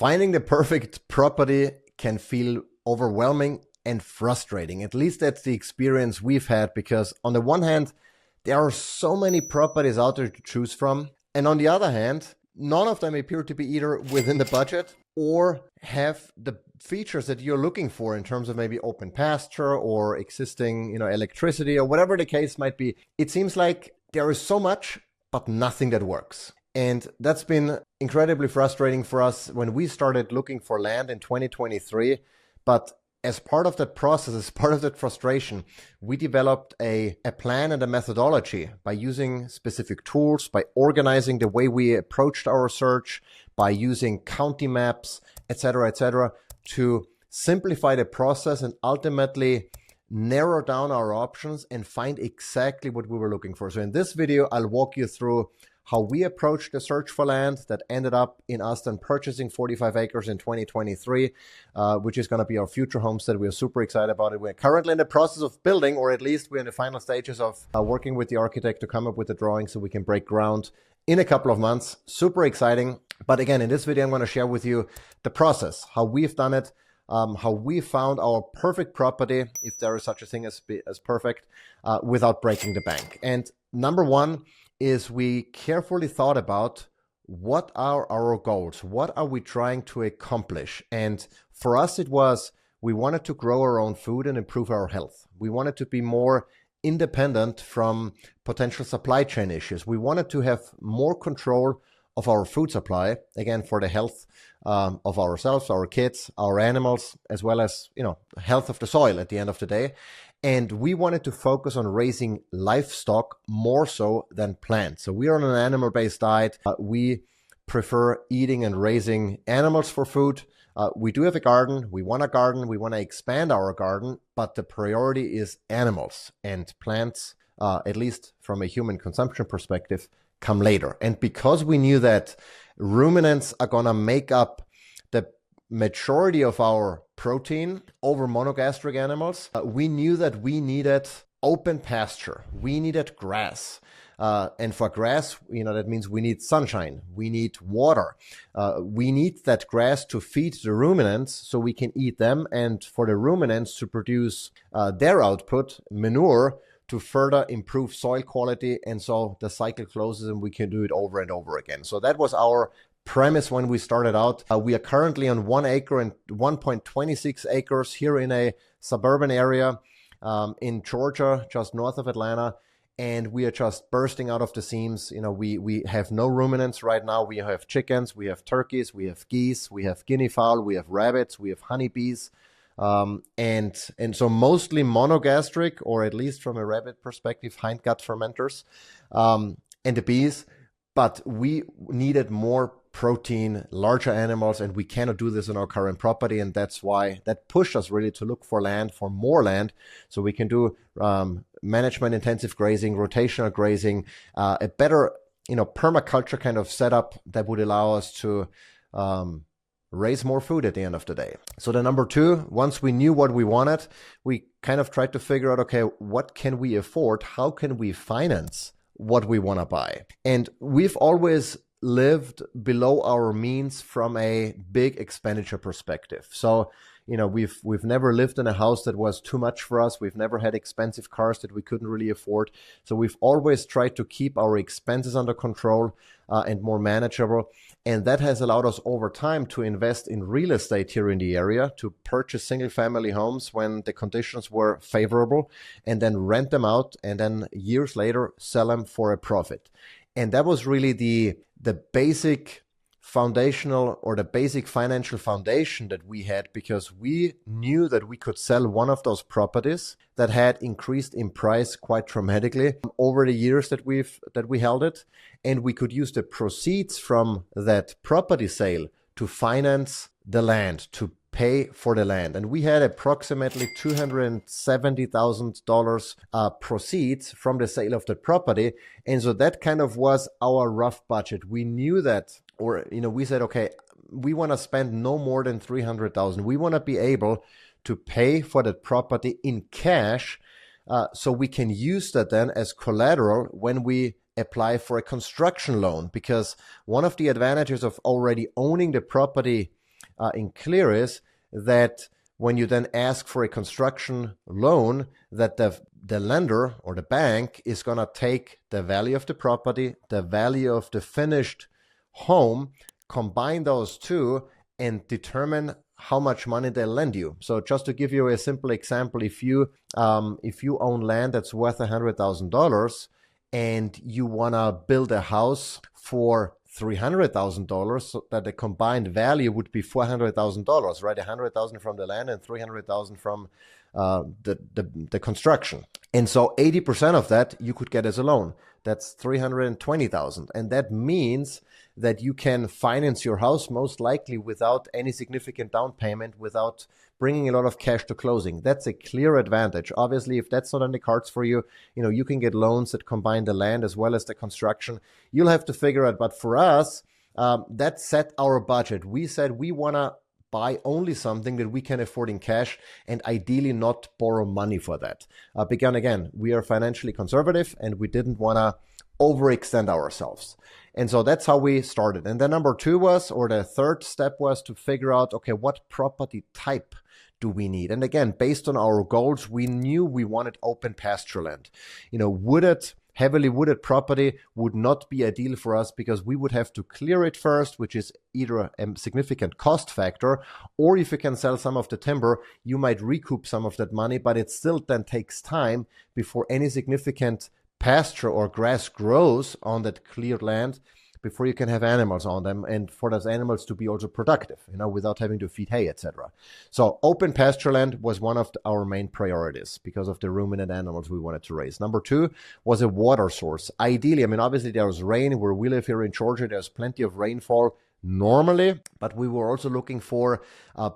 Finding the perfect property can feel overwhelming and frustrating. At least that's the experience we've had, because on the one hand, there are so many properties out there to choose from. And on the other hand, none of them appear to be either within the budget or have the features that you're looking for in terms of maybe open pasture or existing, electricity or whatever the case might be. It seems like there is so much, but nothing that works. And that's been incredibly frustrating for us when we started looking for land in 2023. But as part of that process, as part of that frustration, we developed a plan and a methodology by using specific tools, by organizing the way we approached our search, by using county maps, etc., to simplify the process and ultimately narrow down our options and find exactly what we were looking for. So in this video, I'll walk you through how we approached the search for land that ended up in us then purchasing 45 acres in 2023, which is going to be our future homestead. We are super excited about it. We're currently in the process of building, or at least we're in the final stages of working with the architect to come up with the drawing so we can break ground in a couple of months. Super exciting. But again, in this video, I'm going to share with you the process, how we've done it, how we found our perfect property, if there is such a thing as perfect, without breaking the bank. And number one is we carefully thought about what are our goals? What are we trying to accomplish? And for us, it was, we wanted to grow our own food and improve our health. We wanted to be more independent from potential supply chain issues. We wanted to have more control of our food supply, again, for the health of ourselves, our kids, our animals, as well as, health of the soil at the end of the day. And we wanted to focus on raising livestock more so than plants. So we are on an animal-based diet. We prefer eating and raising animals for food. We do have a garden. We want to expand our garden, but the priority is animals, and plants, at least from a human consumption perspective, come later. And because we knew that ruminants are going to make up the majority of our protein over monogastric animals, we knew that we needed open pasture. We needed grass. And for grass, that means we need sunshine. We need water. We need that grass to feed the ruminants so we can eat them, and for the ruminants to produce their output, manure, to further improve soil quality. And so the cycle closes and we can do it over and over again. So that was our premise when we started out. We are currently on 1 acre and 1.26 acres here in a suburban area in Georgia, just north of Atlanta. And we are just bursting out of the seams. We have no ruminants right now. We have chickens, we have turkeys, we have geese, we have guinea fowl, we have rabbits, we have honeybees. And so mostly monogastric, or at least from a rabbit perspective, hindgut fermenters, and the bees. But we needed more protein, larger animals, and we cannot do this in our current property. And that's why that pushed us really to look for more land, so we can do management intensive grazing, rotational grazing, a better, permaculture kind of setup that would allow us to raise more food at the end of the day. So the number two, once we knew what we wanted, we kind of tried to figure out, okay, what can we afford? How can we finance what we want to buy? And we've always lived below our means from a big expenditure perspective. So, we've never lived in a house that was too much for us. We've never had expensive cars that we couldn't really afford. So we've always tried to keep our expenses under control and more manageable. And that has allowed us over time to invest in real estate here in the area, to purchase single family homes when the conditions were favorable, and then rent them out, and then years later sell them for a profit. And that was really the basic foundational, or the basic financial foundation that we had, because we knew that we could sell one of those properties that had increased in price quite dramatically over the years that we held it, and we could use the proceeds from that property sale to finance the land, to pay for the land. And we had approximately $270,000 proceeds from the sale of the property. And so that kind of was our rough budget. We knew that, or, we said, okay, we want to spend no more than $300,000. We want to be able to pay for that property in cash, so we can use that then as collateral when we apply for a construction loan. Because one of the advantages of already owning the property in clear is that when you then ask for a construction loan, that the lender or the bank is going to take the value of the property, the value of the finished home, combine those two and determine how much money they lend you. So just to give you a simple example, if you own land that's worth $100,000 and you want to build a house for $300,000, so that the combined value would be $400,000, right? $100,000 from the land and $300,000 from the construction. And so 80% of that you could get as a loan. That's $320,000. And that means that you can finance your house most likely without any significant down payment, without bringing a lot of cash to closing. That's a clear advantage. Obviously, if that's not on the cards for you, you can get loans that combine the land as well as the construction. You'll have to figure out. But for us, that set our budget. We said we want to buy only something that we can afford in cash and ideally not borrow money for that. Because again, we are financially conservative and we didn't want to overextend ourselves. And so that's how we started. And then number two was, or the third step was to figure out, okay, what property type do we need? And again, based on our goals, we knew we wanted open pasture land. Heavily wooded property would not be ideal for us because we would have to clear it first, which is either a significant cost factor, or if you can sell some of the timber, you might recoup some of that money, but it still then takes time before any significant pasture or grass grows on that cleared land before you can have animals on them, and for those animals to be also productive, without having to feed hay, etc. So open pasture land was one of our main priorities because of the ruminant animals we wanted to raise. Number two was a water source. Ideally, obviously there's rain where we live here in Georgia. There's plenty of rainfall normally, but we were also looking for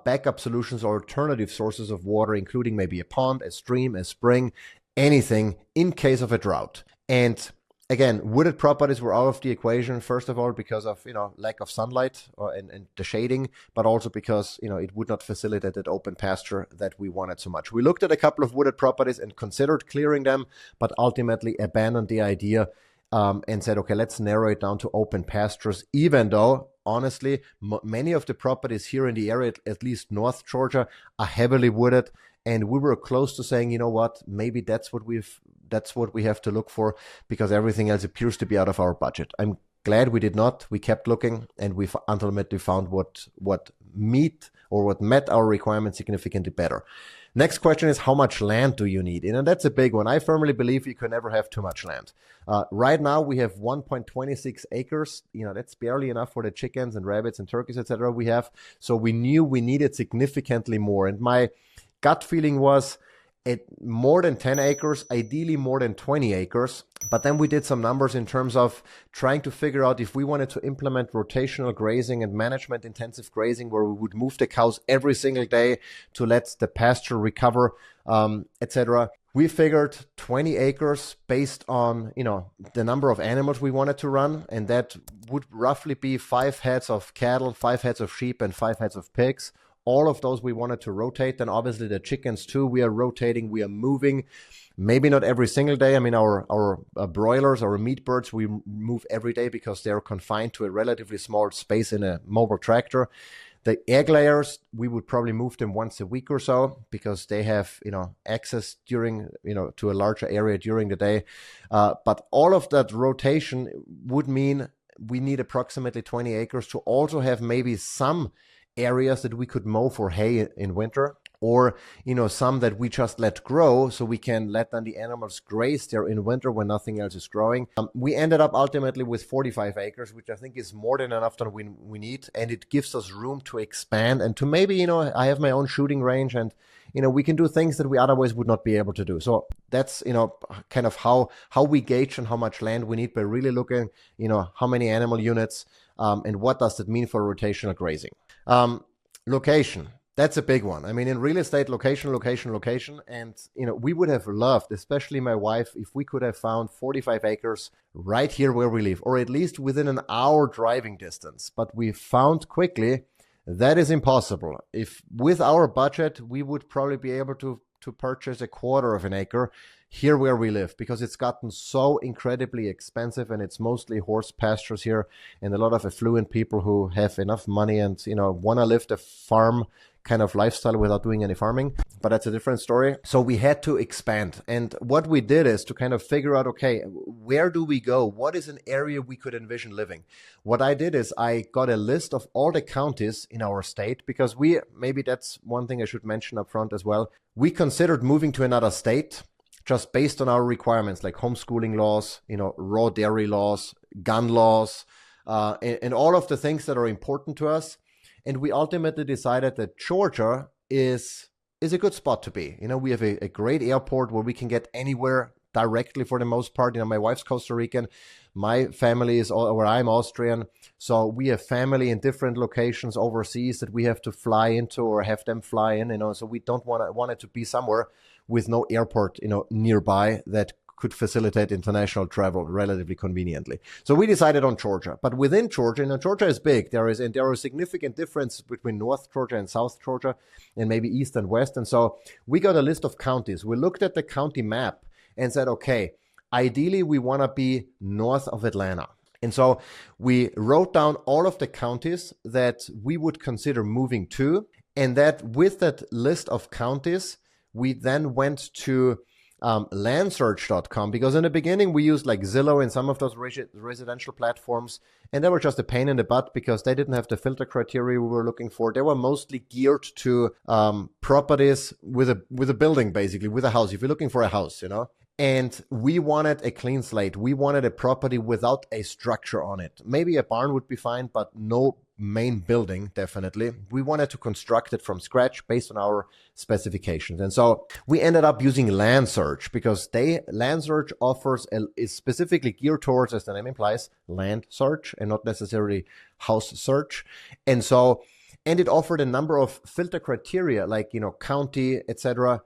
backup solutions or alternative sources of water, including maybe a pond, a stream, a spring, anything in case of a drought. And again, wooded properties were out of the equation, first of all, because of, lack of sunlight and the shading, but also because, it would not facilitate that open pasture that we wanted so much. We looked at a couple of wooded properties and considered clearing them, but ultimately abandoned the idea and said, okay, let's narrow it down to open pastures, even though, honestly, many of the properties here in the area, at least North Georgia, are heavily wooded. And we were close to saying, you know what, maybe that's what we have to look for, because everything else appears to be out of our budget. I'm glad we did not. We kept looking, and we ultimately found what met our requirements significantly better. Next question is, how much land do you need? And that's a big one. I firmly believe you can never have too much land. Right now we have 1.26 acres. That's barely enough for the chickens and rabbits and turkeys, etc. we have. So we knew we needed significantly more. And my gut feeling was at more than 10 acres, ideally more than 20 acres. But then we did some numbers in terms of trying to figure out if we wanted to implement rotational grazing and management intensive grazing, where we would move the cows every single day to let the pasture recover, etc. We figured 20 acres based on, the number of animals we wanted to run. And that would roughly be 5 heads of cattle, 5 heads of sheep, and 5 heads of pigs. All of those we wanted to rotate. Then obviously the chickens too, we are rotating, we are moving. Maybe not every single day. Our broilers, our meat birds, we move every day because they're confined to a relatively small space in a mobile tractor. The egg layers, we would probably move them once a week or so because they have, access during, to a larger area during the day. But all of that rotation would mean we need approximately 20 acres to also have maybe some areas that we could mow for hay in winter, or some that we just let grow so we can let then the animals graze there in winter when nothing else is growing. We ended up ultimately with 45 acres, which I think is more than enough than we need, and it gives us room to expand and to maybe, I have my own shooting range, and we can do things that we otherwise would not be able to do. So that's, kind of how we gauge and how much land we need by really looking, how many animal units, and what does that mean for rotational grazing. Location. That's a big one. In real estate, location. And, we would have loved, especially my wife, if we could have found 45 acres right here where we live, or at least within an hour driving distance. But we found quickly that is impossible. If with our budget, we would probably be able to to purchase a quarter of an acre here where we live, because it's gotten so incredibly expensive, and it's mostly horse pastures here, and a lot of affluent people who have enough money and, you know, want to live the farm kind of lifestyle without doing any farming. But that's a different story. So we had to expand. And what we did is to kind of figure out, okay, where do we go? What is an area we could envision living? What I did is I got a list of all the counties in our state, because maybe that's one thing I should mention up front as well. We considered moving to another state just based on our requirements, like homeschooling laws, you know, raw dairy laws, gun laws, and all of the things that are important to us. And we ultimately decided that Georgia is a good spot to be. You know, we have a great airport where we can get anywhere directly for the most part. You know, my wife's Costa Rican, my family is, where I'm Austrian. So we have family in different locations overseas that we have to fly into or have them fly in, you know, so we don't want it to be somewhere with no airport, you know, nearby that could facilitate international travel relatively conveniently. So we decided on Georgia. But within Georgia, you know, Georgia is big. There are significant difference between North Georgia and South Georgia, and maybe East and West. And so we got a list of counties. We looked at the county map and said, okay, ideally we want to be north of Atlanta. And so we wrote down all of the counties that we would consider moving to. And that with that list of counties, we then went to landsearch.com, because in the beginning we used like Zillow and some of those residential platforms, and they were just a pain in the butt because they didn't have the filter criteria we were looking for. They were mostly geared to properties with a building, basically with a house, if you're looking for a house, you know. And we wanted a clean slate. We wanted a property without a structure on it. Maybe a barn would be fine, but no main building, definitely. We wanted to construct it from scratch based on our specifications. And so we ended up using LandSearch, because LandSearch is specifically geared towards, as the name implies, land search and not necessarily house search. And it offered a number of filter criteria, like, you know, county, etc.,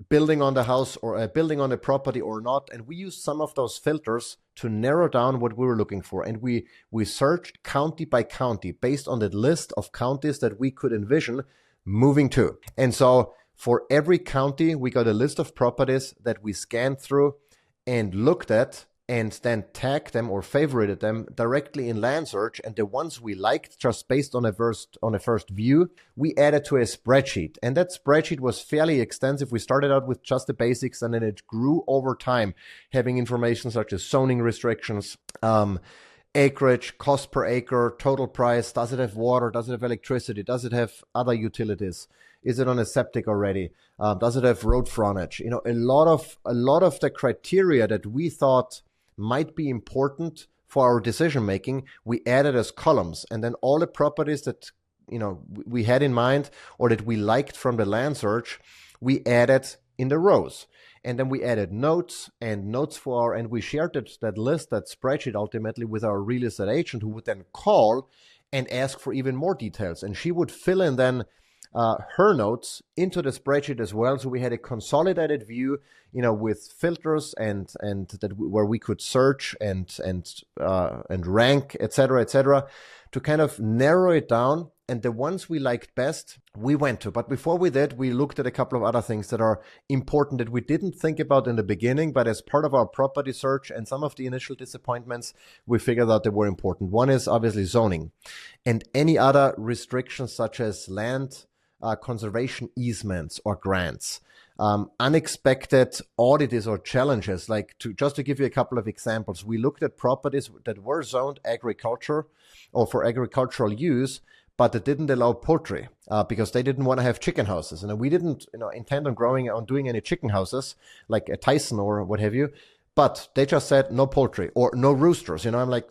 building on the house or building on the property or not. And we used some of those filters to narrow down what we were looking for. And we searched county by county based on the list of counties that we could envision moving to. And so for every county, we got a list of properties that we scanned through and looked at, and then tagged them or favorited them directly in LandSearch. And the ones we liked, just based on a first view, we added to a spreadsheet. And that spreadsheet was fairly extensive. We started out with just the basics, and then it grew over time, having information such as zoning restrictions, acreage, cost per acre, total price, does it have water, does it have electricity, does it have other utilities, is it on a septic already, does it have road frontage? You know, a lot of the criteria that we thought might be important for our decision making, we added as columns. And then all the properties that, you know, we had in mind or that we liked from the LandSearch, we added in the rows. And then we added notes and we shared that list, that spreadsheet ultimately with our real estate agent, who would then call and ask for even more details. And she would fill in then her notes into the spreadsheet as well. So we had a consolidated view, you know, with filters and that where we could search and rank, etc., to kind of narrow it down. And the ones we liked best, we went to. But before we did, we looked at a couple of other things that are important that we didn't think about in the beginning, but as part of our property search and some of the initial disappointments, we figured out they were important. One is obviously zoning and any other restrictions such as land conservation easements or grants. Unexpected audits or challenges, just to give you a couple of examples, we looked at properties that were zoned agriculture or for agricultural use, but that didn't allow poultry because they didn't want to have chicken houses. And we didn't intend on doing any chicken houses like a Tyson or what have you. But they just said no poultry or no roosters. I'm like,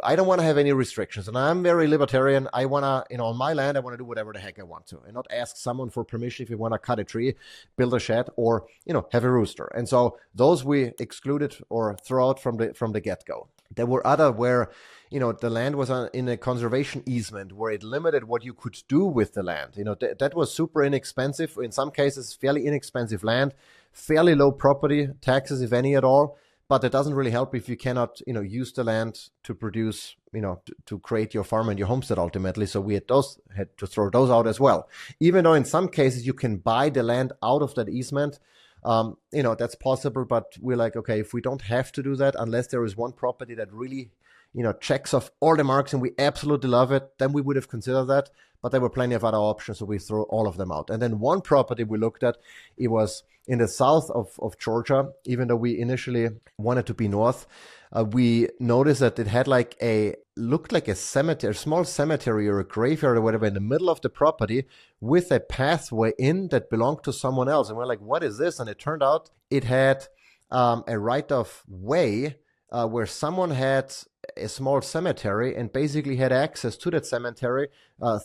I don't want to have any restrictions. And I'm very libertarian. I want to, on my land, I want to do whatever the heck I want to and not ask someone for permission if you want to cut a tree, build a shed, or, have a rooster. And so those we excluded or throw out from the get-go. There were other where, the land was in a conservation easement where it limited what you could do with the land. That was super inexpensive. In some cases, fairly inexpensive land, fairly low property taxes, if any at all. But it doesn't really help if you cannot, use the land to produce, to create your farm and your homestead ultimately. So we had to throw those out as well. Even though in some cases you can buy the land out of that easement, that's possible. But we're like, okay, if we don't have to do that, unless there is one property that really, checks off all the marks and we absolutely love it, then we would have considered that. But there were plenty of other options, so we threw all of them out. And then one property we looked at, it was in the south of Georgia. Even though we initially wanted to be north, we noticed that it had looked like a cemetery, a small cemetery or a graveyard or whatever in the middle of the property with a pathway in that belonged to someone else. And we're like, what is this? And it turned out it had a right of way where someone had a small cemetery and basically had access to that cemetery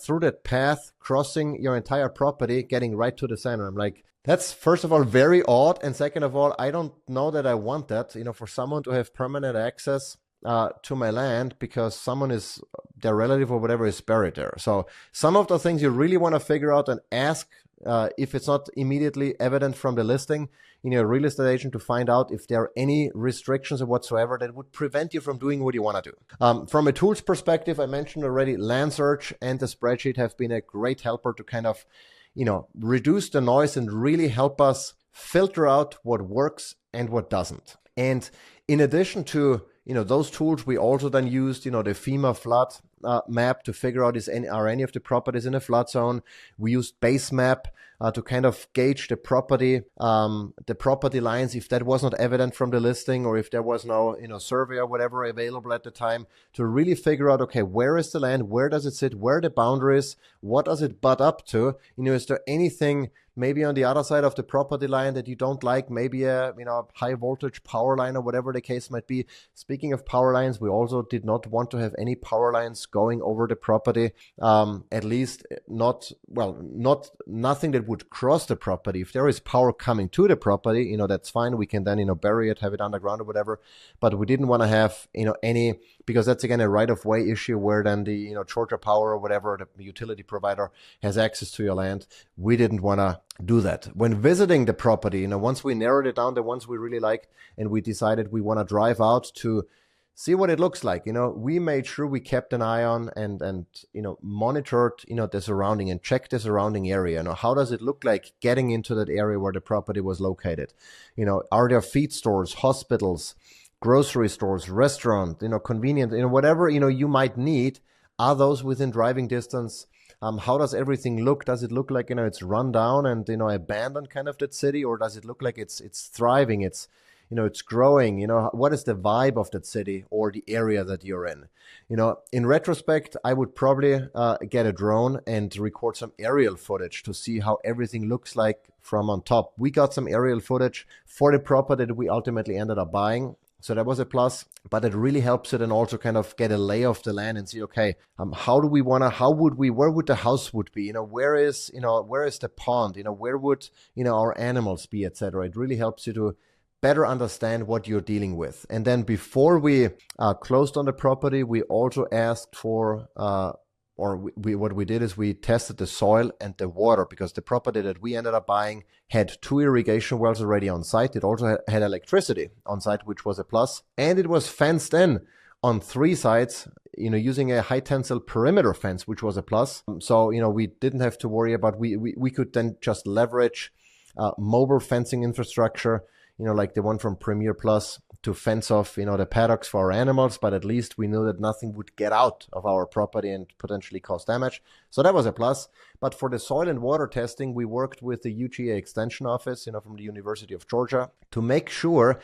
through that path, crossing your entire property, getting right to the center. I'm like, that's first of all very odd, and second of all, I don't know that I want that, for someone to have permanent access to my land because someone is, their relative or whatever is buried there. So some of the things you really want to figure out and ask if it's not immediately evident from the listing, a real estate agent, to find out if there are any restrictions or whatsoever that would prevent you from doing what you want to do. From a tools perspective, I mentioned already, Land Search and the spreadsheet have been a great helper to kind of, reduce the noise and really help us filter out what works and what doesn't. And in addition to, those tools, we also then used, the FEMA flood map to figure out are any of the properties in a flood zone. We used base map to kind of gauge the property lines, if that was not evident from the listing or if there was no, survey or whatever available at the time, to really figure out, okay, where is the land? Where does it sit? Where are the boundaries? What does it butt up to? Is there anything maybe on the other side of the property line that you don't like? Maybe a high voltage power line or whatever the case might be. Speaking of power lines, we also did not want to have any power lines going over the property. At least nothing that would cross the property. If there is power coming to the property, that's fine. We can then, bury it, have it underground or whatever. But we didn't want to have, any, because that's again a right of way issue where then the, Georgia Power or whatever, the utility provider, has access to your land. We didn't want to do that. When visiting the property, once we narrowed it down, the ones we really like, and we decided we want to drive out to see what it looks like, we made sure we kept an eye on and monitored, the surrounding and checked the surrounding area. How does it look like getting into that area where the property was located? Are there feed stores, hospitals, grocery stores, restaurant, convenient, whatever, you might need? Are those within driving distance? How does everything look? Does it look like, it's run down and, abandoned kind of that city? Or does it look like it's thriving, it's growing? What is the vibe of that city or the area that you're in? In retrospect, I would probably get a drone and record some aerial footage to see how everything looks like from on top. We got some aerial footage for the property that we ultimately ended up buying. So that was a plus, but it really helps it and also kind of get a lay of the land and see, okay, where would the house would be? Where is the pond? Where would, our animals be, etc. It really helps you to better understand what you're dealing with. And then before we closed on the property, we also asked for, what we did is we tested the soil and the water, because the property that we ended up buying had 2 irrigation wells already on site. It also had electricity on site, which was a plus. And it was fenced in on 3 sides, using a high tensile perimeter fence, which was a plus. So, we didn't have to worry about, we could then just leverage mobile fencing infrastructure, like the one from Premier Plus, to fence off, the paddocks for our animals, but at least we knew that nothing would get out of our property and potentially cause damage. So that was a plus. But for the soil and water testing, we worked with the UGA Extension Office, from the University of Georgia, to make sure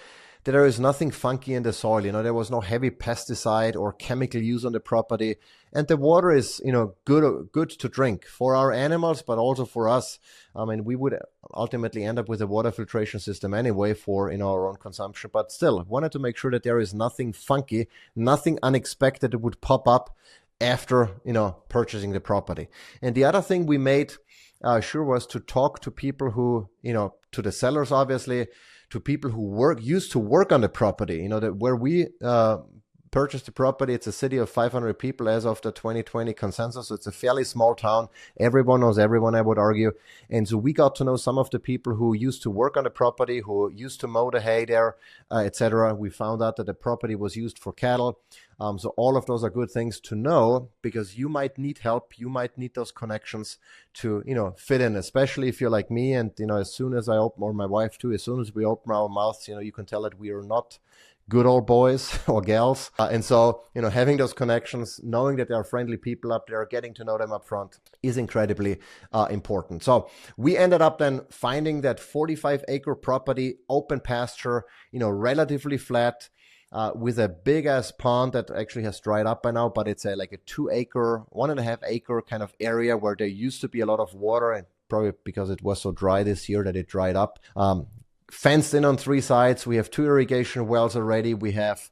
that there is nothing funky in the soil. There was no heavy pesticide or chemical use on the property. And the water is, good to drink for our animals, but also for us. We would ultimately end up with a water filtration system anyway for, our own consumption. But still, wanted to make sure that there is nothing funky, nothing unexpected that would pop up after, purchasing the property. And the other thing we made sure was to talk to people who, to the sellers, obviously, to people who used to work on the property, that where we purchased the property. It's a city of 500 people as of the 2020 consensus. So it's a fairly small town. Everyone knows everyone, I would argue. And so we got to know some of the people who used to work on the property, who used to mow the hay there, etc. We found out that the property was used for cattle. So all of those are good things to know, because you might need help. You might need those connections to, fit in, especially if you're like me. And, as soon as I open, or my wife too, as soon as we open our mouths, you can tell that we are not good old boys or gals. And so, having those connections, knowing that there are friendly people up there, getting to know them up front is incredibly important. So we ended up then finding that 45-acre property, open pasture, relatively flat, with a big ass pond that actually has dried up by now, but it's like a 2-acre, 1.5-acre kind of area where there used to be a lot of water, and probably because it was so dry this year that it dried up. Fenced in on 3 sides. We have 2 irrigation wells already. We have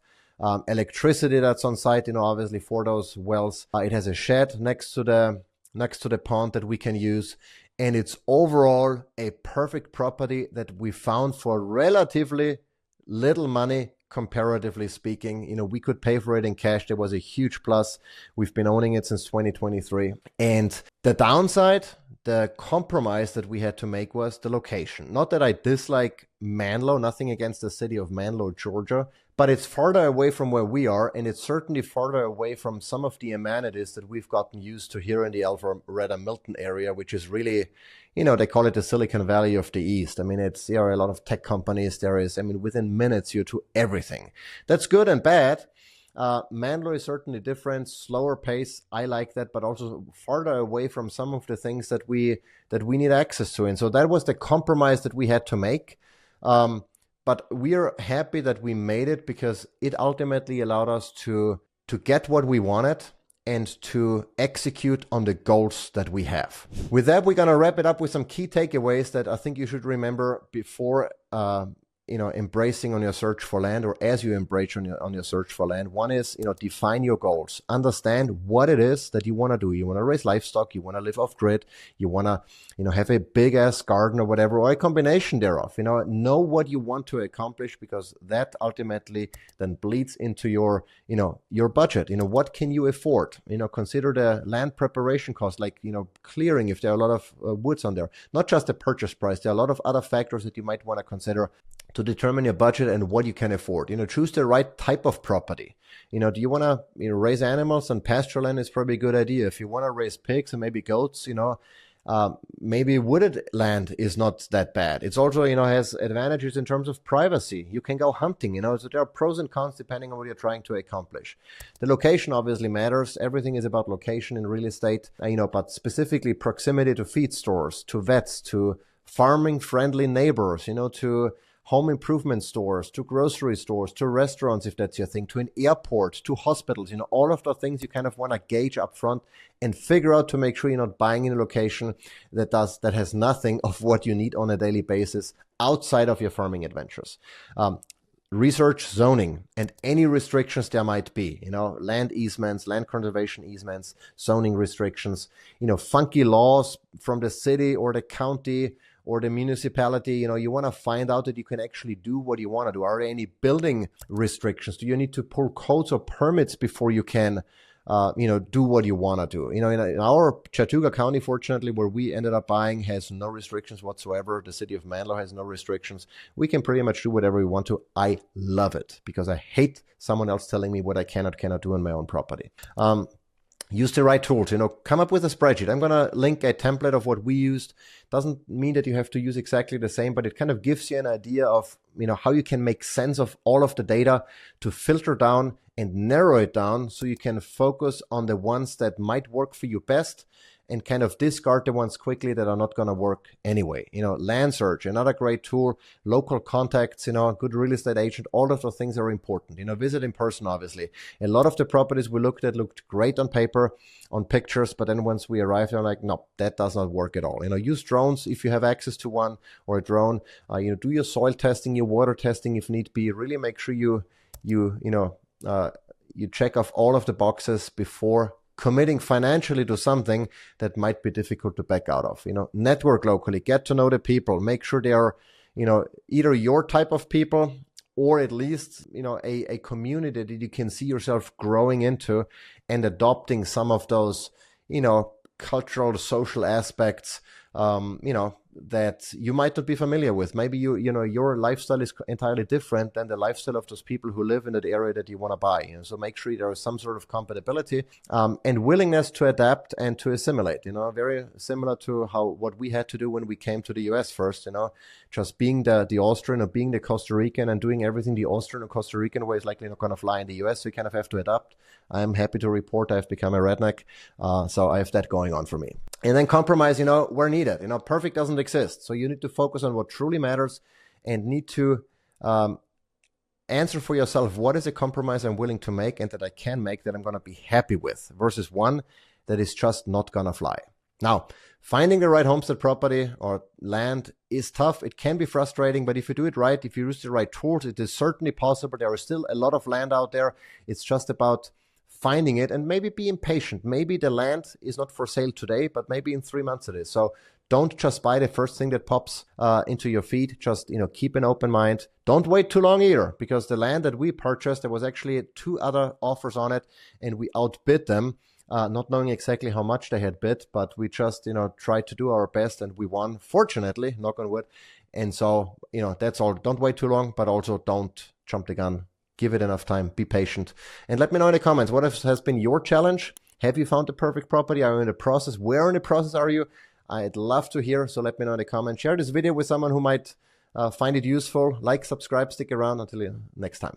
electricity that's on site, obviously for those wells. It has a shed next to the pond that we can use. And it's overall a perfect property that we found for relatively little money, comparatively speaking. We could pay for it in cash. There was a huge plus. We've been owning it since 2023. And the downside, the compromise that we had to make, was the location. Not that I dislike Manlow, nothing against the city of Manlow, Georgia, but it's farther away from where we are, and it's certainly farther away from some of the amenities that we've gotten used to here in the Alpharetta Milton area, which is really, they call it the Silicon Valley of the East. There are a lot of tech companies. Within minutes you're to everything. That's good and bad. Manlow is certainly different, slower pace. I like that, but also farther away from some of the things that we need access to. And so that was the compromise that we had to make. But we are happy that we made it, because it ultimately allowed us to get what we wanted and to execute on the goals that we have. With that, we're going to wrap it up with some key takeaways that I think you should remember before embracing on your search for land, or as you embrace on your search for land. One is, define your goals. Understand what it is that you want to do. You want to raise livestock. You want to live off grid. You want to, have a big ass garden or whatever, or a combination thereof. Know what you want to accomplish, because that ultimately then bleeds into your budget. What can you afford? Consider the land preparation cost, like, clearing if there are a lot of woods on there. Not just the purchase price. There are a lot of other factors that you might want to consider to determine your budget and what you can afford. Choose the right type of property. Do you want to raise animals? And pasture land is probably a good idea. If you want to raise pigs and maybe goats, maybe wooded land is not that bad. It's also, has advantages in terms of privacy. You can go hunting, so there are pros and cons depending on what you're trying to accomplish. The location obviously matters. Everything is about location in real estate, but specifically proximity to feed stores, to vets, to farming friendly neighbors, to home improvement stores, to grocery stores, to restaurants, if that's your thing, to an airport, to hospitals, all of the things you kind of want to gauge up front and figure out to make sure you're not buying in a location that has nothing of what you need on a daily basis outside of your farming adventures. Research zoning and any restrictions there might be, land easements, land conservation easements, zoning restrictions, funky laws from the city or the county or the municipality. You want to find out that you can actually do what you want to do. Are there any building restrictions? Do you need to pull codes or permits before you can do what you want to do? In our Chattooga County, fortunately, where we ended up buying, has no restrictions whatsoever. The city of Manlow has no restrictions. We can pretty much do whatever we want to. I love it, because I hate someone else telling me what I cannot do on my own property. Use the right tools, come up with a spreadsheet. I'm going to link a template of what we used. Doesn't mean that you have to use exactly the same, but it kind of gives you an idea of, how you can make sense of all of the data to filter down and narrow it down so you can focus on the ones that might work for you best and kind of discard the ones quickly that are not going to work anyway. Land search, another great tool, local contacts, a good real estate agent, all of those things are important. Visit in person, obviously. A lot of the properties we looked at looked great on paper, on pictures, but then once we arrived, they're like, no, that does not work at all. Use drones if you have access to one, or a drone. Do your soil testing, your water testing if need be. Really make sure you check off all of the boxes before committing financially to something that might be difficult to back out of. Network locally, get to know the people, make sure they are, either your type of people or at least, you know, a community that you can see yourself growing into and adopting some of those, you know, cultural, social aspects, you know, that you might not be familiar with. Maybe you know, your lifestyle is entirely different than the lifestyle of those people who live in that area that you want to buy. You know, so make sure there is some sort of compatibility and willingness to adapt and to assimilate. You know, very similar to what we had to do when we came to the US first. You know, just being the Austrian or being the Costa Rican and doing everything the Austrian or Costa Rican way is likely not going to fly in the US. So you kind of have to adapt. I'm happy to report I've become a redneck, so I have that going on for me. And then compromise, you know, where needed. You know, perfect doesn't exist. So you need to focus on what truly matters and need to answer for yourself, what is a compromise I'm willing to make and that I can make that I'm going to be happy with versus one that is just not going to fly. Now, finding the right homestead property or land is tough. It can be frustrating, but if you do it right, if you use the right tools, it is certainly possible. There is still a lot of land out there. It's just about finding it and maybe being patient. Maybe the land is not for sale today, but maybe in 3 months it is. So don't just buy the first thing that pops into your feed. Just, you know, keep an open mind. Don't wait too long either, because the land that we purchased, there was actually 2 other offers on it and we outbid them, not knowing exactly how much they had bid, but we just, you know, tried to do our best and we won, fortunately, knock on wood. And so, you know, that's all. Don't wait too long, but also don't jump the gun. Give it enough time, be patient. And let me know in the comments, what has been your challenge? Have you found the perfect property? Are you in the process? Where in the process are you? I'd love to hear, so let me know in the comments. Share this video with someone who might find it useful. Like, subscribe, stick around. Until next time.